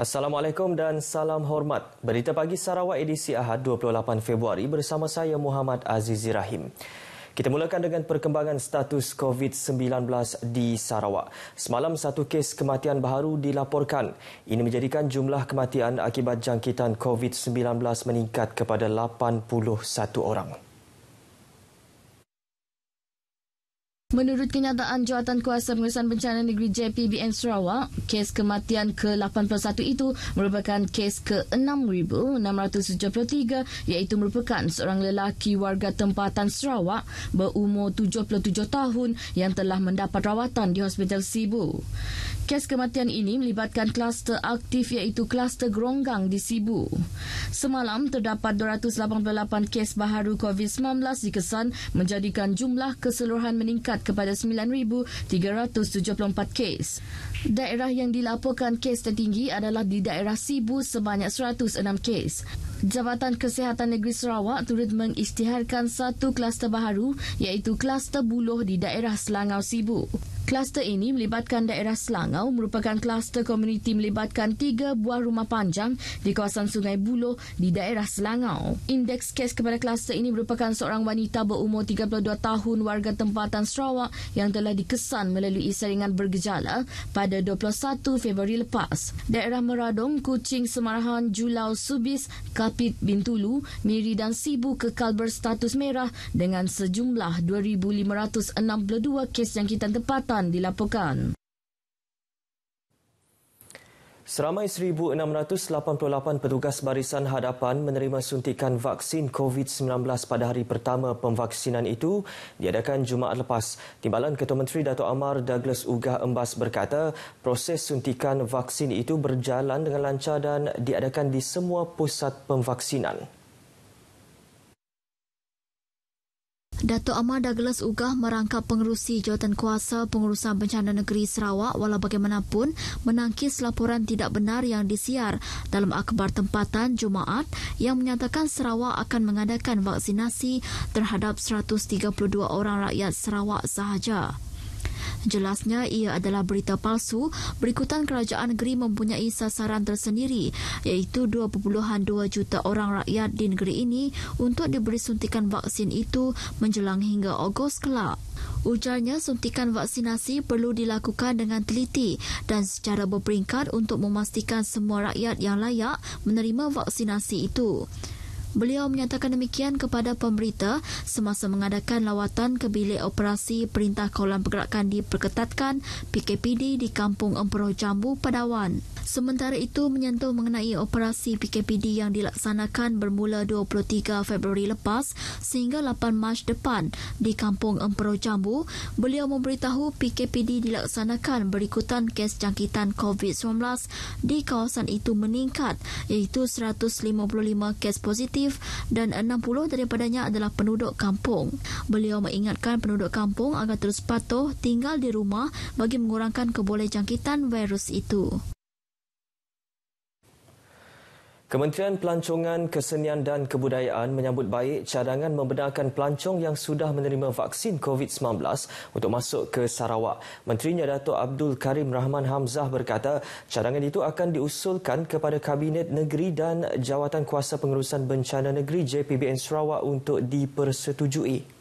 Assalamualaikum dan salam hormat. Berita Pagi Sarawak edisi Ahad 28 Februari bersama saya Muhammad Azizi Rahim. Kita mulakan dengan perkembangan status COVID-19 di Sarawak. Semalam satu kes kematian baru dilaporkan. Ini menjadikan jumlah kematian akibat jangkitan COVID-19 meningkat kepada 81 orang. Menurut kenyataan Jawatankuasa Pengurusan Bencana Negeri JPBN Sarawak, kes kematian ke-81 itu merupakan kes ke-6,673 iaitu merupakan seorang lelaki warga tempatan Sarawak berumur 77 tahun yang telah mendapat rawatan di Hospital Sibu. Kes kematian ini melibatkan kluster aktif iaitu kluster Geronggang di Sibu. Semalam terdapat 288 kes baharu COVID-19 dikesan menjadikan jumlah keseluruhan meningkat kepada 9,374 kes. Daerah yang dilaporkan kes tertinggi adalah di daerah Sibu sebanyak 106 kes. Jabatan Kesihatan Negeri Sarawak turut mengisytiharkan satu kluster baharu iaitu kluster Buloh di daerah Selangau Sibu. Kluster ini melibatkan daerah Selangau merupakan kluster komuniti melibatkan 3 buah rumah panjang di kawasan Sungai Buloh di daerah Selangau. Indeks kes kepada kluster ini merupakan seorang wanita berumur 32 tahun warga tempatan Sarawak yang telah dikesan melalui saringan bergejala pada 21 Februari lepas. Daerah Meradong, Kuching, Semarahan, Julau, Subis, Kapit, Bintulu, Miri dan Sibu kekal berstatus merah dengan sejumlah 2,562 kes jangkitan tempatan dilaporkan. Seramai 1,688 petugas barisan hadapan menerima suntikan vaksin COVID-19 pada hari pertama pemvaksinan itu diadakan Jumaat lepas. Timbalan Ketua Menteri Dato' Amar Douglas Ugah Embas berkata proses suntikan vaksin itu berjalan dengan lancar dan diadakan di semua pusat pemvaksinan. Dato' Amar Douglas Ugah merangkap pengerusi Jawatankuasa Pengurusan Bencana Negeri Sarawak walau bagaimanapun menangkis laporan tidak benar yang disiar dalam akhbar tempatan Jumaat yang menyatakan Sarawak akan mengadakan vaksinasi terhadap 132 orang rakyat Sarawak sahaja. Jelasnya ia adalah berita palsu berikutan kerajaan negeri mempunyai sasaran tersendiri iaitu 2.2 juta orang rakyat di negeri ini untuk diberi suntikan vaksin itu menjelang hingga Ogos kelak. Ujarnya suntikan vaksinasi perlu dilakukan dengan teliti dan secara berperingkat untuk memastikan semua rakyat yang layak menerima vaksinasi itu. Beliau menyatakan demikian kepada pemberita semasa mengadakan lawatan ke bilik operasi Perintah Kawalan Pergerakan Diperketatkan PKPD di Kampung Emperoh Jambu, Padawan. Sementara itu menyentuh mengenai operasi PKPD yang dilaksanakan bermula 23 Februari lepas sehingga 8 Mac depan di Kampung Emperoh Jambu, beliau memberitahu PKPD dilaksanakan berikutan kes jangkitan COVID-19 di kawasan itu meningkat iaitu 155 kes positif dan 60 daripadanya adalah penduduk kampung. Beliau mengingatkan penduduk kampung agar terus patuh tinggal di rumah bagi mengurangkan kebolehjangkitan virus itu. Kementerian Pelancongan, Kesenian dan Kebudayaan menyambut baik cadangan membenarkan pelancong yang sudah menerima vaksin COVID-19 untuk masuk ke Sarawak. Menterinya Dato' Abdul Karim Rahman Hamzah berkata cadangan itu akan diusulkan kepada Kabinet Negeri dan Jawatankuasa Pengurusan Bencana Negeri JPBN Sarawak untuk dipersetujui.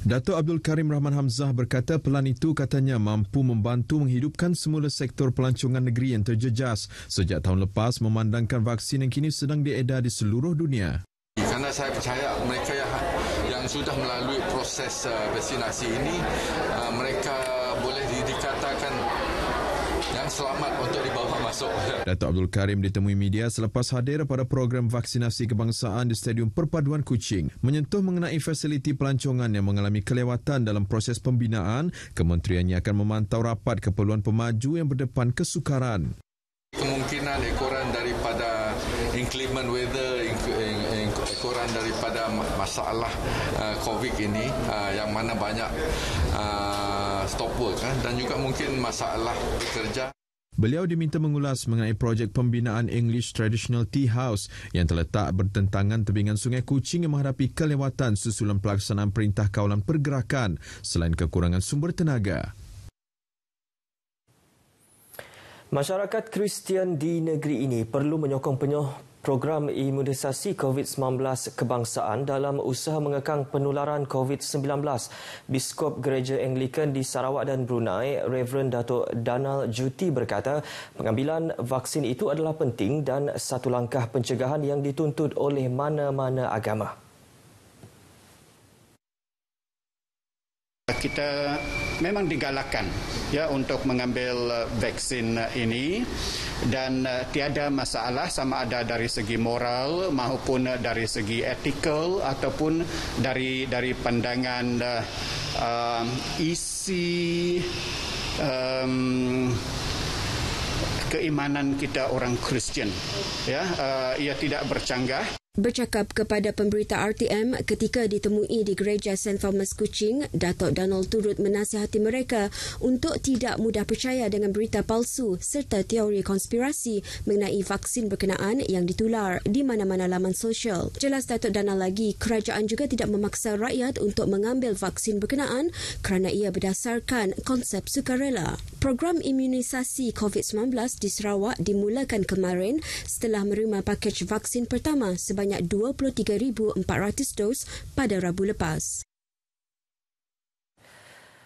Dato' Abdul Karim Rahman Hamzah berkata pelan itu katanya mampu membantu menghidupkan semula sektor pelancongan negeri yang terjejas sejak tahun lepas memandangkan vaksin yang kini sedang diedar di seluruh dunia. Karena saya percaya mereka yang sudah melalui proses vaksinasi ini, mereka boleh dikatakan yang selamat untuk dibawa masuk. Dato' Abdul Karim ditemui media selepas hadir pada program vaksinasi kebangsaan di Stadium Perpaduan Kuching. Menyentuh mengenai fasiliti pelancongan yang mengalami kelewatan dalam proses pembinaan, kementeriannya akan memantau rapat keperluan pemaju yang berdepan kesukaran. Kemungkinan ekoran daripada inclement weather, ekoran daripada masalah COVID ini yang mana banyak stop work dan juga mungkin masalah pekerja. Beliau diminta mengulas mengenai projek pembinaan English Traditional Tea House yang terletak bertentangan tebingan Sungai Kuching yang menghadapi kelewatan susulan pelaksanaan Perintah Kawalan Pergerakan selain kekurangan sumber tenaga. Masyarakat Kristian di negeri ini perlu menyokong penuh program imunisasi COVID-19 kebangsaan dalam usaha mengekang penularan COVID-19. Biskop Gereja Anglikan di Sarawak dan Brunei, Reverend Datuk Danal Juti berkata, pengambilan vaksin itu adalah penting dan satu langkah pencegahan yang dituntut oleh mana-mana agama. Kita memang digalakkan untuk mengambil vaksin ini dan tiada masalah sama ada dari segi moral maupun dari segi etikal ataupun dari pandangan isi keimanan kita orang Kristian. Ia tidak bercanggah. Bercakap kepada pemberita RTM ketika ditemui di Gereja St. Thomas Kuching, Datuk Donald turut menasihati mereka untuk tidak mudah percaya dengan berita palsu serta teori konspirasi mengenai vaksin berkenaan yang ditular di mana-mana laman sosial. Jelas Datuk Donald lagi, kerajaan juga tidak memaksa rakyat untuk mengambil vaksin berkenaan kerana ia berdasarkan konsep sukarela. Program imunisasi COVID-19 di Sarawak dimulakan kemarin setelah menerima pakej vaksin pertama sebanyak 23,400 dos pada Rabu lepas.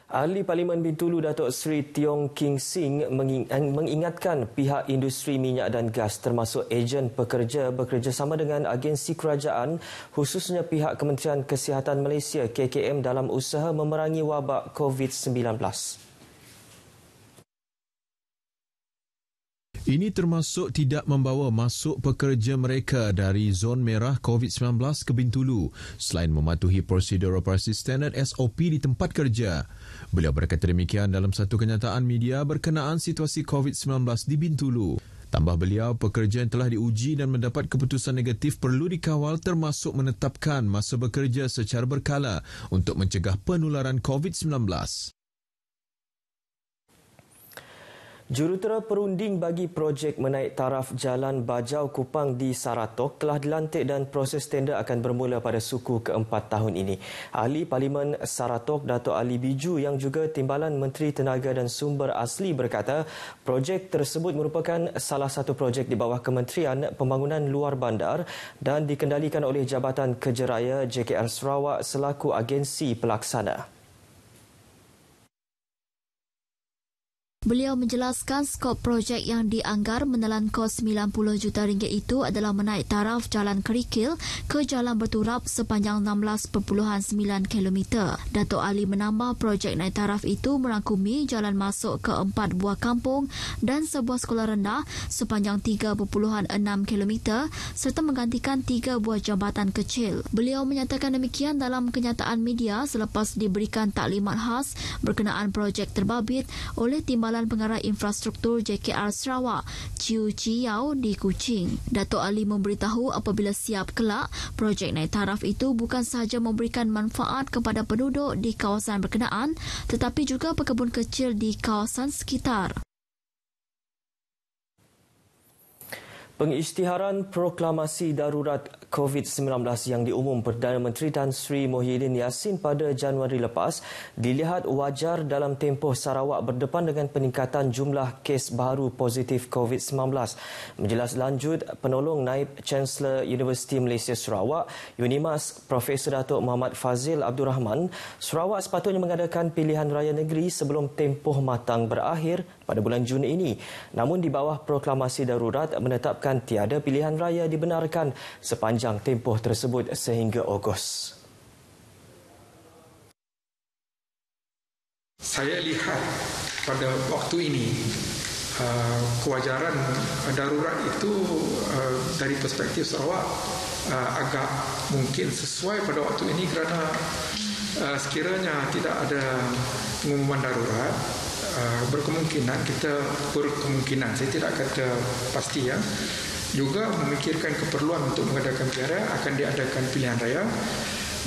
Ahli Parlimen Bintulu Datuk Seri Tiong King Sing mengingatkan pihak industri minyak dan gas termasuk ejen pekerja bekerjasama dengan agensi kerajaan khususnya pihak Kementerian Kesihatan Malaysia KKM dalam usaha memerangi wabak COVID-19. Ini termasuk tidak membawa masuk pekerja mereka dari zon merah COVID-19 ke Bintulu selain mematuhi prosedur operasi standard SOP di tempat kerja. Beliau berkata demikian dalam satu kenyataan media berkenaan situasi COVID-19 di Bintulu. Tambah beliau, pekerja yang telah diuji dan mendapat keputusan negatif perlu dikawal termasuk menetapkan masa bekerja secara berkala untuk mencegah penularan COVID-19. Jurutera perunding bagi projek menaik taraf Jalan Bajau Kupang di Saratok telah dilantik dan proses tender akan bermula pada suku keempat tahun ini. Ahli Parlimen Saratok Datuk Ali Biju yang juga Timbalan Menteri Tenaga dan Sumber Asli berkata projek tersebut merupakan salah satu projek di bawah Kementerian Pembangunan Luar Bandar dan dikendalikan oleh Jabatan Kerja Raya JKR Sarawak selaku agensi pelaksana. Beliau menjelaskan skop projek yang dianggar menelan kos RM90 juta itu adalah menaik taraf Jalan Kerikil ke Jalan Berturap sepanjang 16.9 km. Datuk Ali menambah projek naik taraf itu merangkumi jalan masuk ke 4 buah kampung dan sebuah sekolah rendah sepanjang 3.6 km serta menggantikan 3 buah jambatan kecil. Beliau menyatakan demikian dalam kenyataan media selepas diberikan taklimat khas berkenaan projek terbabit oleh Timbalan Pengarah Infrastruktur JKR Sarawak, Chiu Chiyao di Kuching. Datuk Ali memberitahu apabila siap kelak, projek naik taraf itu bukan sahaja memberikan manfaat kepada penduduk di kawasan berkenaan tetapi juga pekebun kecil di kawasan sekitar. Pengisytiharan proklamasi darurat COVID-19 yang diumum Perdana Menteri Tan Sri Muhyiddin Yassin pada Januari lepas dilihat wajar dalam tempoh Sarawak berdepan dengan peningkatan jumlah kes baru positif COVID-19. Menjelas lanjut penolong Naib Chancellor Universiti Malaysia Sarawak, UNIMAS, Profesor Datuk Muhammad Fazil Abdul Rahman, Sarawak sepatutnya mengadakan pilihan raya negeri sebelum tempoh matang berakhir pada bulan Jun ini. Namun di bawah proklamasi darurat menetapkan tiada pilihan raya dibenarkan sepanjang tempoh tersebut sehingga Ogos. Saya lihat pada waktu ini kewajaran darurat itu dari perspektif Sarawak agak mungkin sesuai pada waktu ini kerana sekiranya tidak ada pengumuman darurat, berkemungkinan saya tidak kata pasti juga memikirkan keperluan untuk mengadakan pilihan raya, akan diadakan pilihan raya.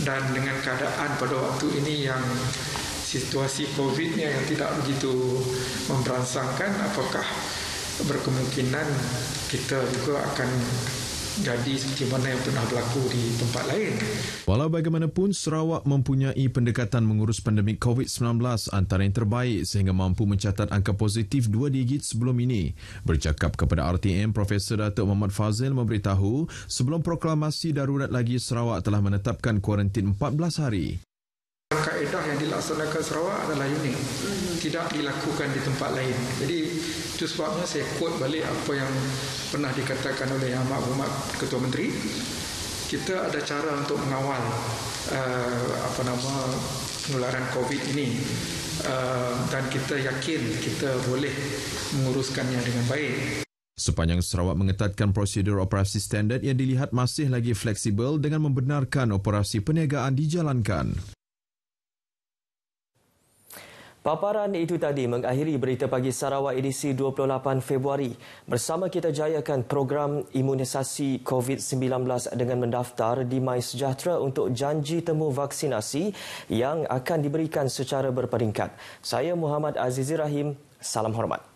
Dan dengan keadaan pada waktu ini yang situasi COVID-nya yang tidak begitu memberangsangkan, apakah berkemungkinan kita juga akan jadi seperti mana yang pernah berlaku di tempat lain. Walau bagaimanapun, Sarawak mempunyai pendekatan mengurus pandemik COVID-19 antara yang terbaik sehingga mampu mencatat angka positif 2 digit sebelum ini. Bercakap kepada RTM, Profesor Datuk Muhammad Fazil memberitahu sebelum proklamasi darurat lagi Sarawak telah menetapkan kuarantin 14 hari. Kaedah yang dilaksanakan Sarawak adalah unik, tidak dilakukan di tempat lain. Jadi itu sebabnya saya quote balik apa yang pernah dikatakan oleh Yang Amat Berhormat Ketua Menteri. Kita ada cara untuk mengawal penularan COVID ini, dan kita yakin kita boleh menguruskannya dengan baik. Sepanjang Sarawak mengetatkan prosedur operasi standard yang dilihat masih lagi fleksibel dengan membenarkan operasi perniagaan dijalankan. Paparan itu tadi mengakhiri Berita Pagi Sarawak edisi 28 Februari. Bersama kita jayakan program imunisasi COVID-19 dengan mendaftar di MySejahtera untuk janji temu vaksinasi yang akan diberikan secara berperingkat. Saya Muhammad Azizi Rahim. Salam hormat.